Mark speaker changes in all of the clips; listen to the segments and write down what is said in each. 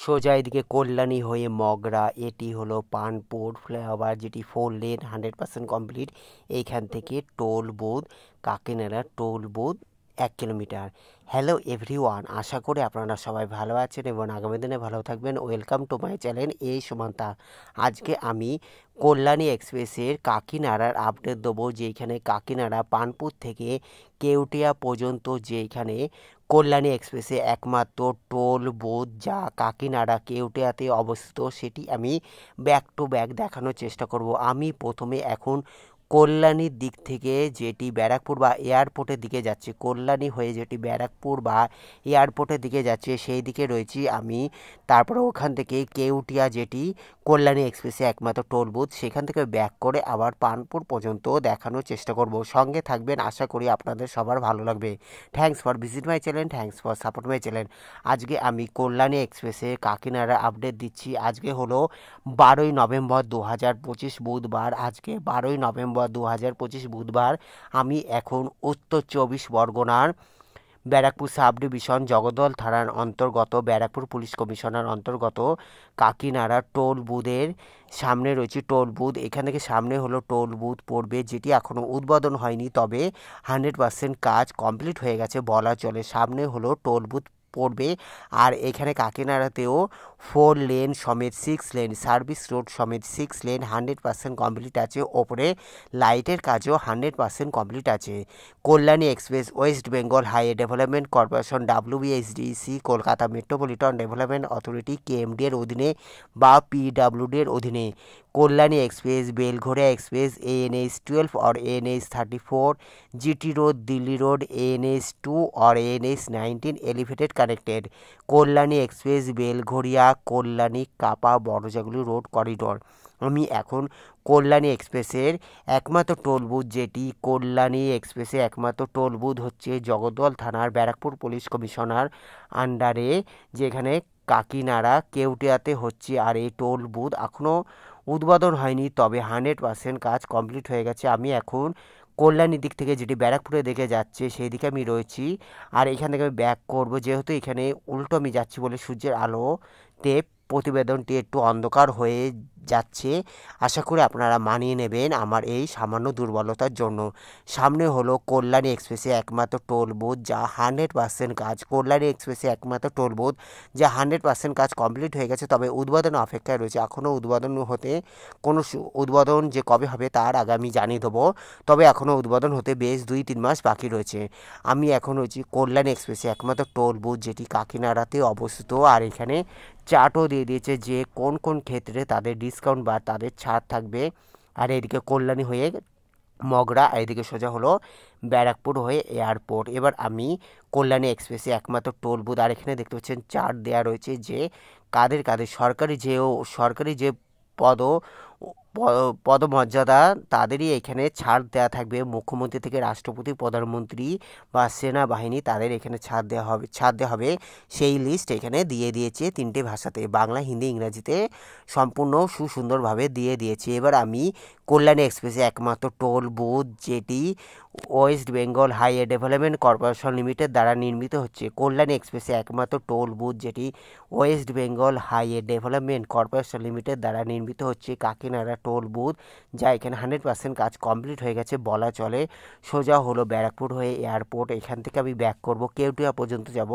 Speaker 1: সোজা এদিকে কল্যাণী হয়ে মগরা, এটি হলো পানপুর ফ্লাইওভার যেটি 4 লেন 100% কমপ্লিট। এইখান থেকে toll booth, Kakinara toll booth 1 kilometre. Hello everyone, আশা করি আপনারা সবাই ভালো আছেন এবং আগামী দিনে ভালো থাকবেন। ওয়েলকাম টু মাই চ্যানেল এই সুমান্তা। আজকে আমি কল্যাণী এক্সপ্রেসের কাকিনাড়ার আপডেট দেবো, যেখানে কাকিনাড়া পানপুর থেকে কেউটিয়া পর্যন্ত যেখানে কল্যাণী এক্সপ্রেসে একমাত্র টোল বুথ যা কাকিনাড়া কেউটিয়াতে অবস্থিত, সেটি আমি ব্যাক টু ব্যাক দেখানোর চেষ্টা করব। আমি প্রথমে এখন কল্যাণীর দিক থেকে যেটি ব্যারাকপুর বা এয়ারপোর্টের দিকে যাচ্ছে, কল্যাণী হয়ে যেটি ব্যারাকপুর বা এয়ারপোর্টের দিকে যাচ্ছে সেই দিকে রয়েছি আমি। তারপরে ওখান থেকে কেউটিয়া যেটি কল্যাণী এক্সপ্রেসে একমাত্র টোল বুথ, সেখান থেকে ব্যাক করে আবার পানপুর পর্যন্ত দেখানোর চেষ্টা করব। সঙ্গে থাকবেন, আশা করি আপনাদের সবার ভালো লাগবে। Thanks for visit my channel, thanks for support my channel. আজকে আমি কল্যাণী এক্সপ্রেসে কাকিনাড়া আপডেট দিচ্ছি। আজকে হলো 12ই নভেম্বর 2025 বুধবার। আজকে 12ই নভেম্বর 2025 বুধবার। আমি এখন উত্তর 24 পরগনার ব্যারাকপুর সাব ডিভিশন জগদ্দল থানার অন্তর্গত ব্যারাকপুর পুলিশ কমিশনার অন্তর্গত কাকিনাড়া টোল বুথের সামনে রয়েছে। টোল বুথ এখান থেকে সামনে হলো টোল বুথ পড়বে, যেটি এখনও উদ্বোধন হয়নি, তবে 100% কাজ কমপ্লিট হয়ে গেছে বলা চলে। সামনে হলো টোল বুথ পড়বে। আর এখানে কাকিনাড়াতেও 4 লেন সমেত 6 লেন সার্ভিস রোড সমেত 6 লেন 100% কমপ্লিট আছে। ওপরে লাইটের কাজও 100% কমপ্লিট আছে। Kalyani express West Bengal highway development corporation WBSDC Kolkata metropolitan development authority KMD এর অধীনে বা PWD এর অধীনে। Kalyani express Belgharia express ANH 12 और ANH 34 GT road Delhi road ANH 2 और ANH 19 elevated connected. Kalyani express Belgharia Kalyani Kapa Barajaguli road corridor. আমি এখন কল্যাণী এক্সপ্রেসের একমাত্র টোল বুথ, যেটি কল্যাণী এক্সপ্রেসে একমাত্র টোল বুথ হচ্ছে জগদ্দল থানার ব্যারাকপুর পুলিশ কমিশনার আন্ডারে, যেখানে কাকিনাড়া কেউটিয়াতে হচ্ছে। আর এই টোল বুথ এখনও উদ্বোধন হয়নি, তবে 100% কাজ কমপ্লিট হয়ে গেছে। আমি এখন কল্যাণীর দিক থেকে যেটি ব্যারাকপুরের দিকে যাচ্ছে সেই দিকে আমি রয়েছি। আর এখান থেকে আমি ব্যাক করব, যেহেতু এখানে উল্টো আমি যাচ্ছি বলে সূর্যের আলোতে প্রতিবেদনটি একটু অন্ধকার হয়ে যাচ্ছে। আশা করি আপনারা মানিয়ে নেবেন আমার এই সামান্য দুর্বলতার জন্য। সামনে হলো কল্যাণী এক্সপ্রেসে একমাত্র টোল বুথ যা 100% কাজ, কল্যাণী এক্সপ্রেসে একমাত্র টোল বুথ যা 100% কাজ কমপ্লিট হয়ে গেছে, তবে উদ্বোধন অপেক্ষায় রয়েছে। এখনও উদ্বোধন হতে উদ্বোধন যে কবে হবে তার আগে আমি জানিয়ে দেবো, তবে এখনও উদ্বোধন হতে বেশ 2-3 মাস বাকি রয়েছে। আমি এখন রয়েছি কল্যাণী এক্সপ্রেসে একমাত্র টোল বুথ যেটি কাকিনাড়াতে অবস্থিত। আর এখানে চার্টও দিয়ে দিয়েছে যে কোন কোন ক্ষেত্রে তাদের ডিসকাউন্ট বা তাদের ছাড় থাকবে। আর এদিকে কল্যাণী হয়ে মগরা, আর এদিকে সোজা হলো ব্যারাকপুর হয়ে এয়ারপোর্ট। এবার আমি কল্যাণী এক্সপ্রেসে একমাত্র টোল বুথ, আর এখানে দেখতে পাচ্ছেন চার্ট দেওয়া রয়েছে যে কাদের কাদের সরকারি যে পদমর্যাদা তাদেরই এখানে ছাড় দেওয়া থাকবে। মুখ্যমন্ত্রী থেকে রাষ্ট্রপতি, প্রধানমন্ত্রী বা সেনাবাহিনী, তাদের এখানে ছাড় দেওয়া হবে। সেই লিস্ট এখানে দিয়ে দিয়েছে 3টে ভাষাতে, বাংলা, হিন্দি, ইংরাজিতে সম্পূর্ণ সুন্দরভাবে দিয়ে দিয়েছে। এবার আমি কল্যাণী এক্সপ্রেসে একমাত্র টোল বুথ যেটি West Bengal highway development corporation limited দ্বারা নির্মিত হচ্ছে। কল্যাণী এক্সপ্রেসে একমাত্র টোল বুথ যেটি West Bengal highway development corporation limited দ্বারা নির্মিত হচ্ছে কাকিনাড়া টোল বুথ, যা এখানে 100% কাজ কমপ্লিট হয়ে গেছে বলা চলে। সোজা হলো ব্যারাকপুর হয়ে এয়ারপোর্ট। এখান থেকে আমি ব্যাক করব, কেউটিয়া পর্যন্ত যাব।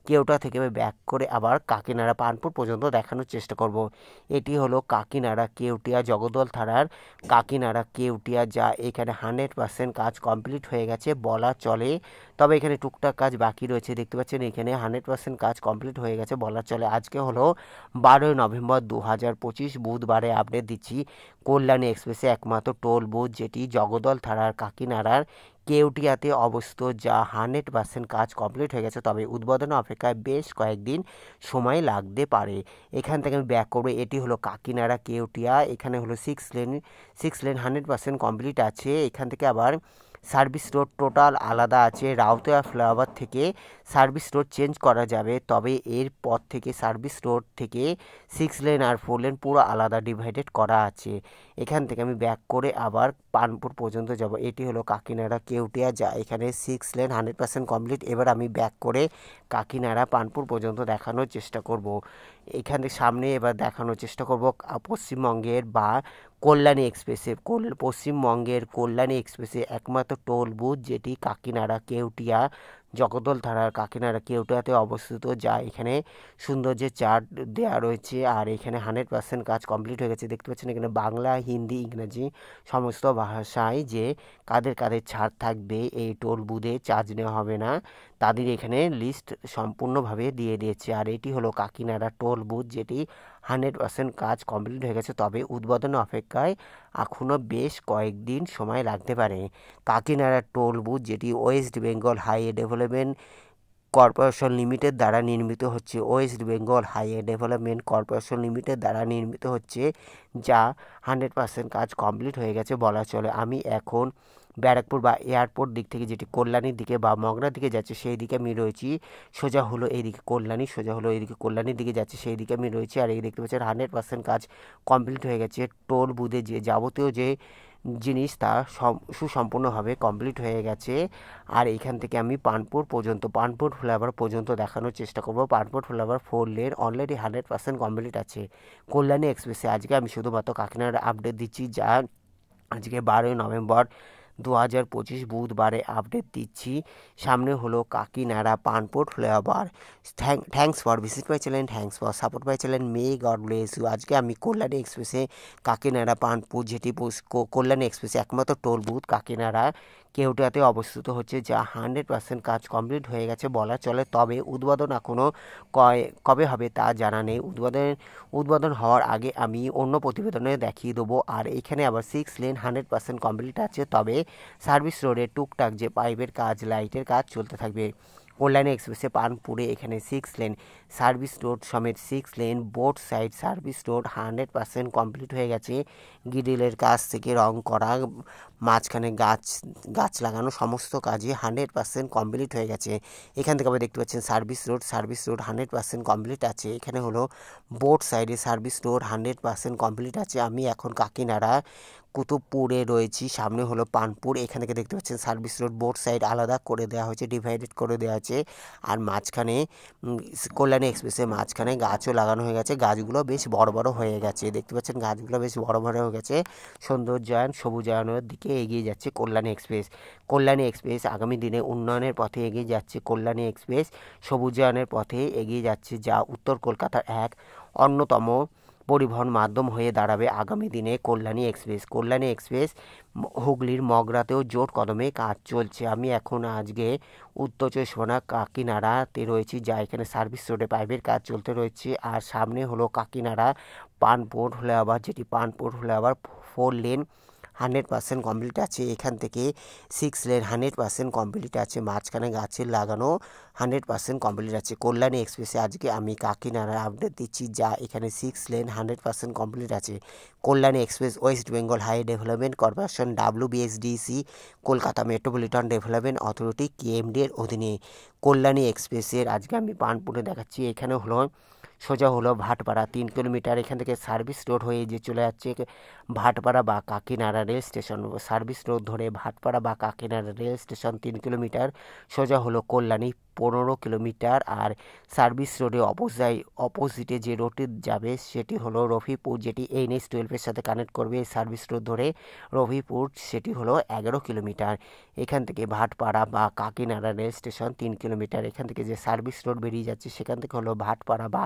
Speaker 1: কেউটিয়া থেকে আমি ব্যাক করে আবার কাকিনাড়া পানপুর পর্যন্ত দেখানোর চেষ্টা করব। এটি হলো কাকিনাড়া কেউটিয়া জগদ্দল থানার কাকিনাড়া কেউটিয়া, যা এখানে 100% কাজ কমপ্লিট হয়ে গেছে বলা চলে, তবে এখানে টুকটাক কাজ বাকি রয়েছে। দেখতে পাচ্ছেন এখানে 100% কাজ কমপ্লিট হয়ে গেছে বলা চলে। আজকে হলো 12ই নভেম্বর 2025 বুধবারে আপডেট দিচ্ছি কল্যাণী এক্সপ্রেসে একমাত্র টোল বুথ যেটি জগদ্দল থানার কাকিনাড়ার কেউটিয়াতে অবস্থিত, যা 100% কাজ কমপ্লিট হয়ে গেছে, তবে উদ্বোধন অপেক্ষায় বেশ কয়েকদিন সময় লাগতে পারে। এখান থেকে আমি ব্যাক করবো। এটি হলো কাকিনাড়া কেউটিয়া, এখানে হলো 6 লেন 100% কমপ্লিট আছে। এখান থেকে আবার সার্ভিস রোড টোটাল আলাদা আছে। রাউতিয়া ফ্লাইওভার থেকে সার্ভিস রোড চেঞ্জ করা যাবে, তবে এর পর থেকে সার্ভিস রোড থেকে 6 লেন আর 4 লেন পুরো আলাদা ডিভাইডেড করা আছে। এখান থেকে আমি ব্যাক করে আবার পানপুর পর্যন্ত যাব। এটি হলো কাকিনাড়া কেউটিয়া, যা এখানে 6 লেন 100% কমপ্লিট। এবার আমি ব্যাক করে কাকিনাড়া পানপুর পর্যন্ত দেখানোর চেষ্টা করব। এখানে সামনে এবার দেখানোর চেষ্টা করব পশ্চিমবঙ্গের বা কল্যাণী এক্সপ্রেসে, পশ্চিমবঙ্গের কল্যাণী এক্সপ্রেসে একমাত্র টোল বুথ যেটি কাকিনাড়া কেউটিয়া জগদ্দলধারার কাকিনাড়া কেউটিয়াতে অবস্থিত, যা এখানে সৌন্দর্যের চার্ট দেওয়া রয়েছে। আর এখানে 100% কাজ কমপ্লিট হয়ে গেছে। দেখতে পাচ্ছেন এখানে বাংলা, হিন্দি, ইংরাজি সমস্ত ভাষায় যে কাদের কাদের ছাড় থাকবে, এই টোল বুথে চার্জ নেওয়া হবে না, তাদের এখানে লিস্ট সম্পূর্ণভাবে দিয়ে দিয়েছে। আর এটি হলো কাকিনাড়া টোল বুথ যেটি 100% কাজ কমপ্লিট হয়ে গেছে, তবে উদ্বোধন অপেক্ষায় এখনও বেশ কয়েকদিন সময় লাগতে পারে। কাকিনাড়া টোল বুথ যেটি West Bengal highway development corporation limited দ্বারা নির্মিত হচ্ছে, West Bengal highway development corporation limited দ্বারা নির্মিত হচ্ছে, যা 100% কাজ কমপ্লিট হয়ে গেছে বলা চলে। আমি এখন ব্যারাকপুর বা এয়ারপোর্ট দিক থেকে যেটি কল্যাণীর দিকে বা মগরার দিকে যাচ্ছে সেই দিকে আমি রয়েছি। সোজা হলো এইদিকে কল্যাণী, সোজা হলো এইদিকে কল্যাণীর দিকে যাচ্ছে সেই দিকে আমি রয়েছি। আর এই দেখতে পাচ্ছেন 100% কাজ কমপ্লিট হয়ে গেছে। টোল বুথে যে যাবতীয় যে জিনিস তা সুসম্পূর্ণভাবে কমপ্লিট হয়ে গেছে। আর এখান থেকে আমি পানপুর পর্যন্ত, পানপুর ফ্লাইওভার পর্যন্ত দেখানোর চেষ্টা করব। Panpur flyover 4 lane already 100% complete আছে। কল্যাণী এক্সপ্রেসে আজকে আমি শুধুমাত্র কাকিনাড়ার আপডেট দিচ্ছি, যা আজকে 12ই নভেম্বর 2025 বুধবারে আপডেট দিচ্ছি। সামনে হলো Kakinara Panpur flyover. Thanks for visit my channel, thanks for support my channel, may God bless you. আজকে আমি কল্যাণী এক্সপ্রেসে কাকিনাড়া পানপুর, যেটি কল্যাণী এক্সপ্রেসে একমাত্র টোল বুথ কাকিনাড়া কেউটিয়াতে অবস্থিত হচ্ছে, যা 100% কাজ কমপ্লিট হয়ে গেছে বলা চলে। তবে উদ্বোধন এখনও কবে হবে তা জানা নেই। উদ্বোধন হওয়ার আগে আমি অন্য প্রতিবেদনে দেখিয়ে দেবো। আর এখানে আবার 6 লেন 100% কমপ্লিট আছে, তবে সার্ভিস রোডে টুকটাক যে পাইপের কাজ, লাইটের কাজ চলতে থাকবে। কল্যাণী এক্সপ্রেসে পানপুরে এখানে 6 লেন সার্ভিস রোড সমেত 6 lane both side service road 100% complete হয়ে গেছে। গ্রিলের কাজ থেকে রং করা, মাঝখানে গাছ লাগানো সমস্ত কাজই 100% কমপ্লিট হয়ে গেছে। এখান থেকে আবার দেখতে পাচ্ছেন সার্ভিস রোড 100% কমপ্লিট আছে। এখানে হলো বোথ সাইডে সার্ভিস রোড 100% কমপ্লিট আছে। আমি এখন কাকিনাড়া কুতুবপুরে রয়েছি, সামনে হলো পানপুর। এখান থেকে দেখতে পাচ্ছেন সার্ভিস রোড বোথ সাইড আলাদা করে দেওয়া হয়েছে, ডিভাইডেড করে দেওয়া আছে। আর মাঝখানে কল্যাণী এক্সপ্রেসের মাঝখানে গাছও লাগানো হয়ে গেছে। গাছগুলো বেশ বড় বড় হয়ে গেছে, দেখতে পাচ্ছেন গাছগুলো বেশ বড় বড় হয়ে গেছে। সৌন্দর্যায়ন, সবুজায়নের দিকে এগিয়ে যাচ্ছে কল্যাণী এক্সপ্রেস। কল্যাণী এক্সপ্রেস আগামী দিনে উন্নয়নের পথে এগিয়ে যাচ্ছে। কল্যাণী এক্সপ্রেস সবুজায়নের পথে এগিয়ে যাচ্ছে, যা উত্তর কলকাতার এক অন্যতম পরিবহন মাধ্যম হয়ে দাঁড়াবে আগামী দিনে কল্যাণী এক্সপ্রেস। কল্যাণী এক্সপ্রেস হুগলির মগরাতেও জোর কদমে কাজ চলছে। আমি এখন আজকে উত্তর চব্বিশ পরগনা কাকিনাড়াতে রয়েছি, যা এখানে সার্ভিস রোডে পাইপের কাজ চলতে রয়েছে। আর সামনে হলো কাকিনাড়া পানপুর ফ্লাইওভার, যেটি পানপুর ফ্লাইওভার 4 লেন 100% কমপ্লিট আছে। এখান থেকে 6 লেন 100% কমপ্লিট আছে, মাঝখানে গাছের লাগানো 100% কমপ্লিট আছে। কল্যাণী এক্সপ্রেসে আজকে আমি কাকিনাড়ার আপডেট দিচ্ছি, যা এখানে 6 লেন 100% কমপ্লিট আছে। Kalyani express West Bengal highway development corporation WBSDC Kolkata metropolitan development authority KMD এর অধীনে। কল্যাণী এক্সপ্রেসের আজকে আমি পানপুরে দেখাচ্ছি। এখানে হলো সোজা হলো ভাটপাড়া 3 কিলোমিটার, এখান থেকে সার্ভিস রোড হয়ে যে চলে যাচ্ছে ভাটপাড়া বা Kakinara rail station. Service road ধরে ভাটপাড়া বা কাকিনাড়া রেল স্টেশন 3 কিলোমিটার, সোজা হলো কল্যাণী 15 কিলোমিটার। আর সার্ভিস রোডে অপোজিটে যে রোডটি যাবে সেটি হলো রফিপুর, যেটি NH-12 সাথে কানেক্ট করবে এই সার্ভিস রোড ধরে রফিপুর, সেটি হলো 11 কিলোমিটার। এখান থেকে ভাটপাড়া বা কাকিনাড়া রেল স্টেশন 3 কিলোমিটার। এখান থেকে যে সার্ভিস রোড বেরিয়ে যাচ্ছে সেখান থেকে হলো ভাটপাড়া বা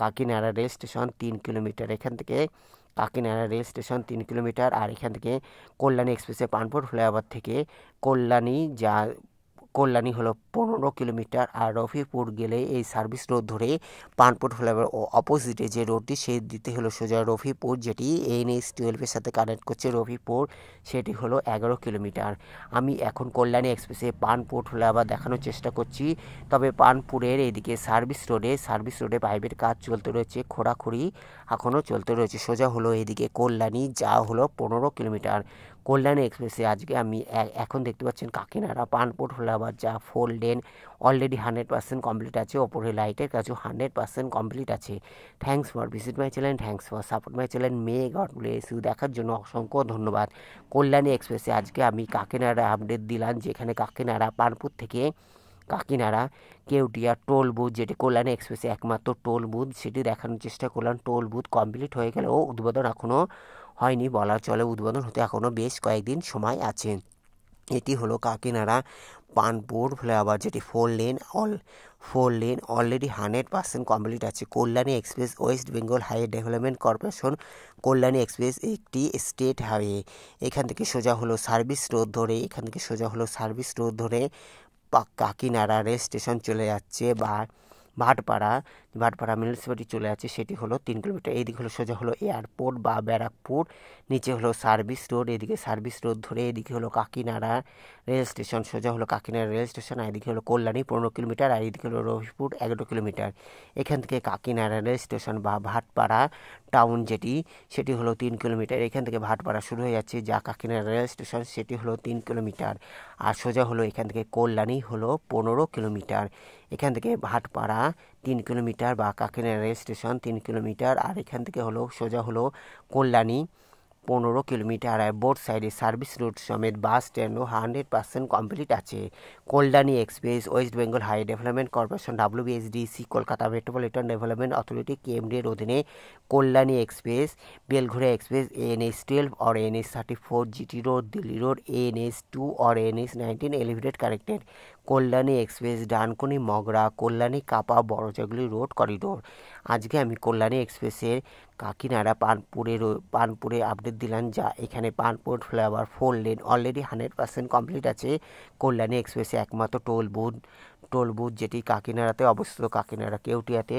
Speaker 1: কাকিনাড়া রেল স্টেশন 3 কিলোমিটার। এখান থেকে কাকিনাড়া রেল স্টেশন 3 কিলোমিটার। আর এখান থেকে কল্যাণী এক্সপ্রেসে পানপুর ফ্লাইওভার থেকে কল্যাণী হলো 15 কিলোমিটার। আর রফিপুর গেলে এই সার্ভিস রোড ধরে পানপুর ফ্লাইওভার অপোজিটে যে রোডটি সেই দিতে হলো সোজা রফিপুর, যেটি NH-12 সাথে কানেক্ট করছে রফিপুর, সেটি হলো 11 কিলোমিটার। আমি এখন কল্যাণী এক্সপ্রেসে পানপুর ফ্লাইওভার দেখানোর চেষ্টা করছি। তবে পানপুরের এদিকে সার্ভিস রোডে পাইপের কাজ চলতে রয়েছে, খোঁড়াখুড়ি এখনও চলতে রয়েছে। সোজা হলো এদিকে কল্যাণী, যা হলো 15 কিলোমিটার। কল্যাণী এক্সপ্রেসে আজকে আমি এখন দেখতে পাচ্ছেন কাকিনাড়া পানপুর ফ্লাইওভার, যা 4 লেন অলরেডি 100% কমপ্লিট আছে। ওপরে লাইটের কাজও 100% কমপ্লিট আছে। Thanks for visit my channel, thanks for support my channel. May God bless you দেখার জন্য অসংখ্য ধন্যবাদ। কল্যাণী এক্সপ্রেসে আজকে আমি কাকিনাড়া আপডেট দিলাম, যেখানে কাকিনাড়া পানপুর থেকে কাকিনাড়া কেউটিয়া টোল বুথ, যেটি কল্যাণী এক্সপ্রেসে একমাত্র টোল বুথ, সেটি দেখানোর চেষ্টা করলাম। টোল বুথ কমপ্লিট হয়ে গেলেও উদ্বোধন এখনও হয়নি বলা চলে, উদ্বোধন হতে এখনও বেশ কয়েকদিন সময় আছে। এটি হলো কাকিনাড়া পানপুর ফ্লাইওভার, যেটি 4 লেন অলরেডি 100% কমপ্লিট আছে। Kalyani express West Bengal highway development corporation Kalyani express একটি স্টেট হাইওয়ে। এখান থেকে সোজা হলো সার্ভিস রোড ধরে কাকিনাড়া রেল স্টেশন চলে যাচ্ছে, বা ভাটপাড়া মিউনিসিপ্যালিটি চলে যাচ্ছে, সেটি হলো 3 কিলোমিটার। এইদিকে হলো সোজা হলো এয়ারপোর্ট বা ব্যারাকপুর, নিচে হলো সার্ভিস রোড, এদিকে সার্ভিস রোড ধরে এদিকে হলো কাকিনাড়া রেল স্টেশন, সোজা হলো কাকিনাড়া রেল স্টেশন। আর এদিকে হলো কল্যাণী 15 কিলোমিটার, আর এদিকে হলো রফিপুর 11 কিলোমিটার। এখান থেকে কাকিনাড়া রেল স্টেশন বা ভাটপাড়া টাউন সেটি হলো 3 কিলোমিটার। এখান থেকে ভাটপাড়া শুরু হয়ে যাচ্ছে, যা কাকিনাড়া রেল স্টেশন, সেটি হলো 3 কিলোমিটার। আর সোজা হলো এখান থেকে কল্যাণী হলো 15 কিলোমিটার। এখান থেকে ভাটপাড়া 3 কিলোমিটার বা কাকিনাড়া রেল স্টেশন 3 কিলোমিটার। আর এখান থেকে হলো সোজা হলো কল্যাণী 15 কিলোমিটার। আর বোর্ড সাইডে সার্ভিস রোড সমেত বাস স্ট্যান্ডও 100% কমপ্লিট আছে। Kalyani express West Bengal highway development corporation WBSDC Kolkata metropolitan development authority KMD এর অধীনে Kalyani express, Belgharia express NH-12 और NH-34 GT road Delhi road NH-2 और NH-19 elevated connected. Kalyani express Dankuni Mogra Kalyani Kapa Barajaguli road corridor. আজকে আমি কল্যাণী এক্সপ্রেসের কাকিনাড়া পানপুরে আপডেট দিলাম, যা এখানে Panpur flyover 4 lane already 100% complete আছে। কল্যাণী এক্সপ্রেসে একমাত্র টোল বুথ যেটি কাকিনাড়াতে অবস্থিত, কাকিনাড়া কেউটিয়াতে,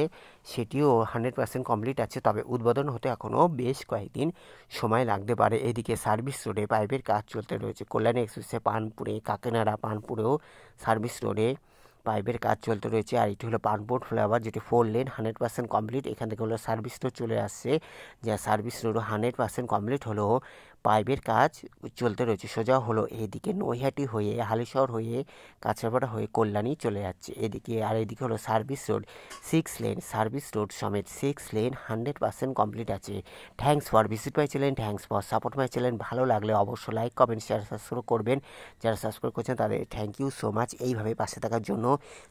Speaker 1: সেটিও 100% কমপ্লিট আছে। তবে উদ্বোধন হতে এখনও বেশ কয়েকদিন সময় লাগতে পারে। এদিকে সার্ভিস রোডে পাইপের কাজ চলতে রয়েছে। কল্যাণী এক্সপ্রেসে কাকিনাড়া পানপুরেও সার্ভিস রোডে পাইপের কাজ চলতে রয়েছে। আর এটি হলো পানপুর ফ্লাইওভার, যেটি 4 লেন 100% কমপ্লিট। এখান থেকে হলো সার্ভিস রোড চলে আসছে, যা সার্ভিস রোডও 100% কমপ্লিট হলেও পাইপের কাজ চলতে রয়েছে। সোজা হলো এদিকে নৈহাটি হয়ে হালিশহর হয়ে কাঁচরাপাড়া হয়ে কল্যাণী চলে যাচ্ছে এদিকে। আর এদিকে হলো service road 6 lane, service road সমেত 6 লেন 100% কমপ্লিট আছে। Thanks for visit my channel, thanks for support my channel. ভালো লাগলে অবশ্যই লাইক কমেন্ট শেয়ার সাবস্ক্রাইব করবেন। যারা সাবস্ক্রাইব করছেন তাদের থ্যাংক ইউ সো মাচ। এইভাবে পাশে থাকার জন্য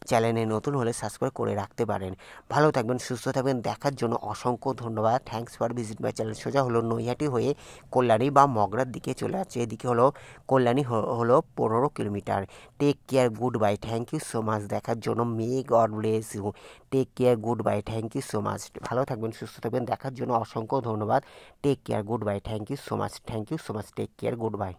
Speaker 1: চ্যানেলে নতুন হলে সাবস্ক্রাইব করে রাখতে পারেন। ভালো থাকবেন, সুস্থ থাকবেন, দেখার জন্য অসংখ্য ধন্যবাদ। Thanks for visit my channel. সোজা হলো নৈহাটি হয়ে কল্যাণী বা মগরার দিকে চলে যাচ্ছে। এদিকে হলো কল্যাণী হলো 15 kilometre. Take care, good bye, thank you so much দেখার জন্য। May God bless you. Take care, good bye, thank you so much. ভালো থাকবেন, সুস্থ থাকবেন, দেখার জন্য অসংখ্য ধন্যবাদ। Take care, good bye, thank you so much, take care, good by.